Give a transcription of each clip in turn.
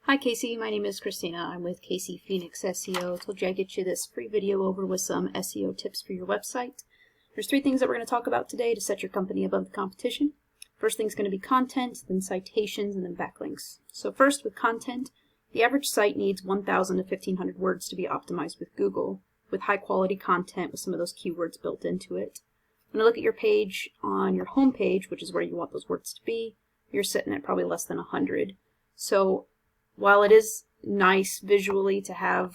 Hi Casey, my name is Christina. I'm with Casey Phoenix SEO. Told you I'd get you this free video over with some SEO tips for your website. There's three things that we're going to talk about today to set your company above the competition. First thing's going to be content, then citations, and then backlinks. So first with content, the average site needs 1,000 to 1,500 words to be optimized with Google, with high quality content with some of those keywords built into it. When you look at your page on your home page, which is where you want those words to be, you're sitting at probably less than 100. So while it is nice visually to have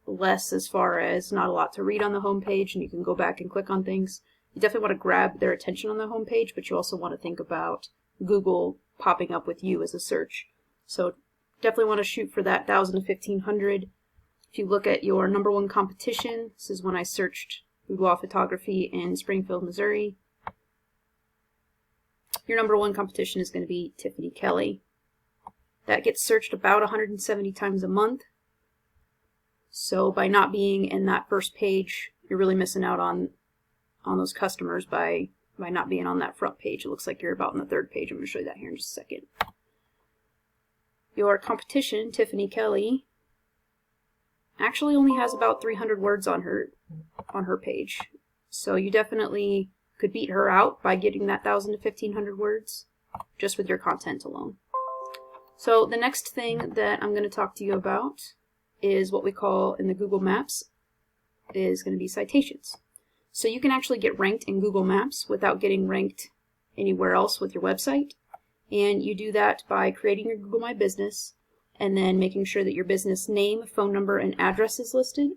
less as far as not a lot to read on the home page and you can go back and click on things, you definitely want to grab their attention on the home page, but you also want to think about Google popping up with you as a search. So definitely want to shoot for that 1,000 to 1,500. If you look at your number one competition, this is when I searched boudoir photography in Springfield, Missouri. Your number one competition is going to be Tiffany Kelly. That gets searched about 170 times a month. So by not being in that first page, you're really missing out on those customers by not being on that front page. It looks like you're about on the third page. I'm going to show you that here in just a second. Your competition, Tiffany Kelly, actually only has about 300 words on her page. So you definitely could beat her out by getting that 1,000 to 1,500 words just with your content alone. So the next thing that I'm going to talk to you about is what we call in the Google Maps is going to be citations. So you can actually get ranked in Google Maps without getting ranked anywhere else with your website. And you do that by creating your Google My Business and then making sure that your business name, phone number, and address is listed.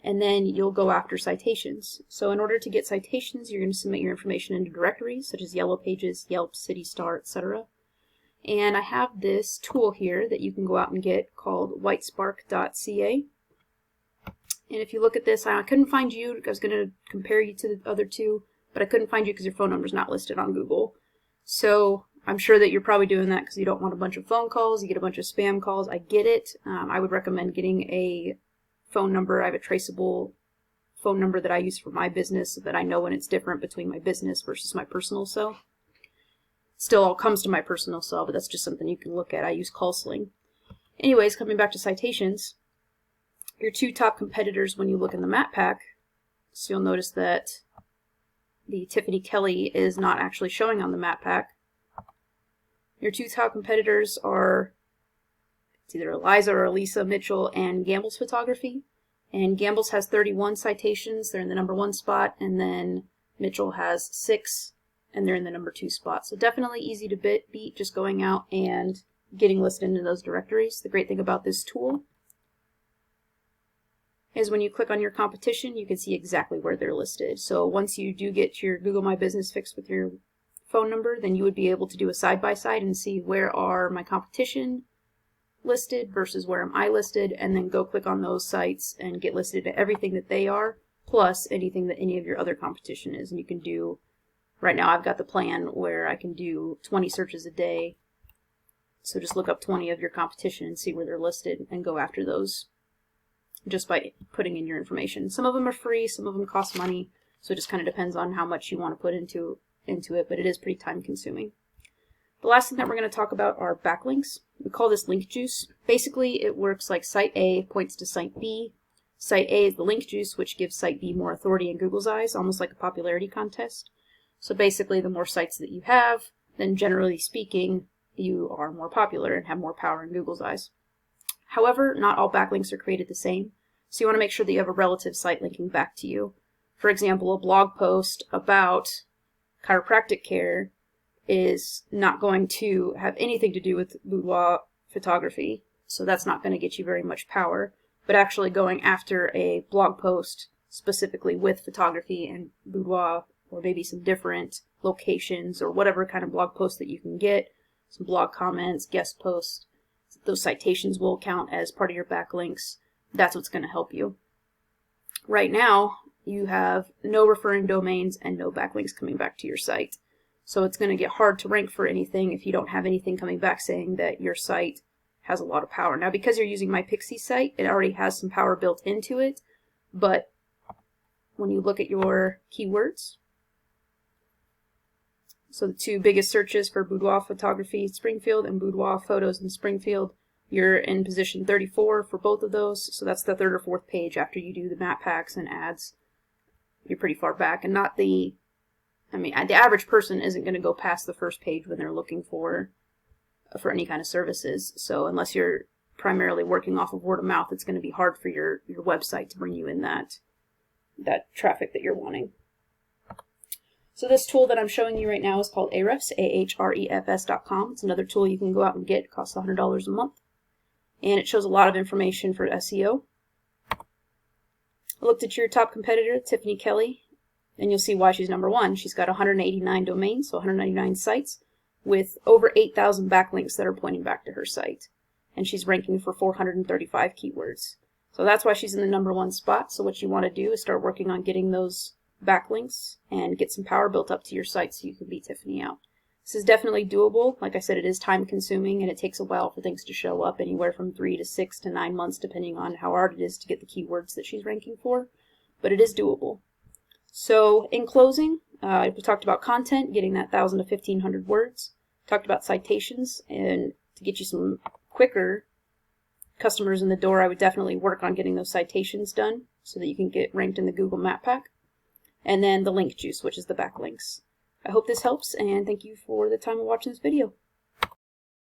And then you'll go after citations. So in order to get citations, you're going to submit your information into directories such as Yellow Pages, Yelp, City Star, etc. And I have this tool here that you can go out and get called whitespark.ca. And if you look at this, I couldn't find you. I was going to compare you to the other two, but I couldn't find you because your phone number is not listed on Google. So I'm sure that you're probably doing that because you don't want a bunch of phone calls. You get a bunch of spam calls. I get it. I would recommend getting a phone number. I have a traceable phone number that I use for my business so that I know when it's different between my business versus my personal cell. Still all comes to my personal cell, but that's just something you can look at. I use CallSling. Anyways, coming back to citations, your two top competitors when you look in the map pack, so you'll notice that the Tiffany Kelly is not actually showing on the map pack. Your two top competitors are it's either Eliza or Elisa Mitchell and Gamble's Photography. And Gamble's has 31 citations. They're in the number one spot. And then Mitchell has 6. And they're in the number 2 spot. So definitely easy to beat just going out and getting listed into those directories. The great thing about this tool is when you click on your competition, you can see exactly where they're listed. So once you do get your Google My Business fixed with your phone number, then you would be able to do a side-by-side and see where are my competition listed versus where am I listed, and then go click on those sites and get listed to everything that they are, plus anything that any of your other competition is. And you can do right now, I've got the plan where I can do 20 searches a day. So just look up 20 of your competition and see where they're listed and go after those just by putting in your information. Some of them are free, some of them cost money. So it just kind of depends on how much you want to put into it, but it is pretty time consuming. The last thing that we're going to talk about are backlinks. We call this link juice. Basically, it works like Site A points to Site B. Site A is the link juice, which gives Site B more authority in Google's eyes, almost like a popularity contest. So basically, the more sites that you have, then generally speaking, you are more popular and have more power in Google's eyes. However, not all backlinks are created the same, so you want to make sure that you have a relative site linking back to you. For example, a blog post about chiropractic care is not going to have anything to do with boudoir photography, so that's not going to get you very much power. But actually going after a blog post specifically with photography and boudoir, or maybe some different locations or whatever kind of blog post that you can get, some blog comments, guest posts, those citations will count as part of your backlinks. That's what's going to help you. Right now, you have no referring domains and no backlinks coming back to your site. So it's going to get hard to rank for anything if you don't have anything coming back saying that your site has a lot of power. Now, because you're using my Pixie site, it already has some power built into it, but when you look at your keywords, so the two biggest searches for boudoir photography Springfield and boudoir photos in Springfield, You're in position 34 for both of those, so that's the third or fourth page after you do the map packs and ads. You're pretty far back, and not the, I mean, the average person isn't going to go past the first page when they're looking for any kind of services. So unless you're primarily working off of word of mouth, it's going to be hard for your website to bring you in that traffic that you're wanting. So this tool that I'm showing you right now is called Ahrefs, ahrefs.com. It's another tool you can go out and get. It costs $100 a month. And it shows a lot of information for SEO. I looked at your top competitor, Tiffany Kelly, and you'll see why she's number one. She's got 189 domains, so 199 sites, with over 8,000 backlinks that are pointing back to her site. And she's ranking for 435 keywords. So that's why she's in the number one spot. So what you want to do is start working on getting those backlinks and get some power built up to your site so you can beat Tiffany out. This is definitely doable. Like I said, it is time consuming and it takes a while for things to show up, anywhere from 3 to 6 to 9 months depending on how hard it is to get the keywords that she's ranking for, but it is doable. So in closing, we talked about content, getting that 1,000 to 1,500 words. Talked about citations, and to get you some quicker customers in the door, I would definitely work on getting those citations done so that you can get ranked in the Google Map Pack. And then the link juice, which is the backlinks. I hope this helps, and thank you for the time of watching this video.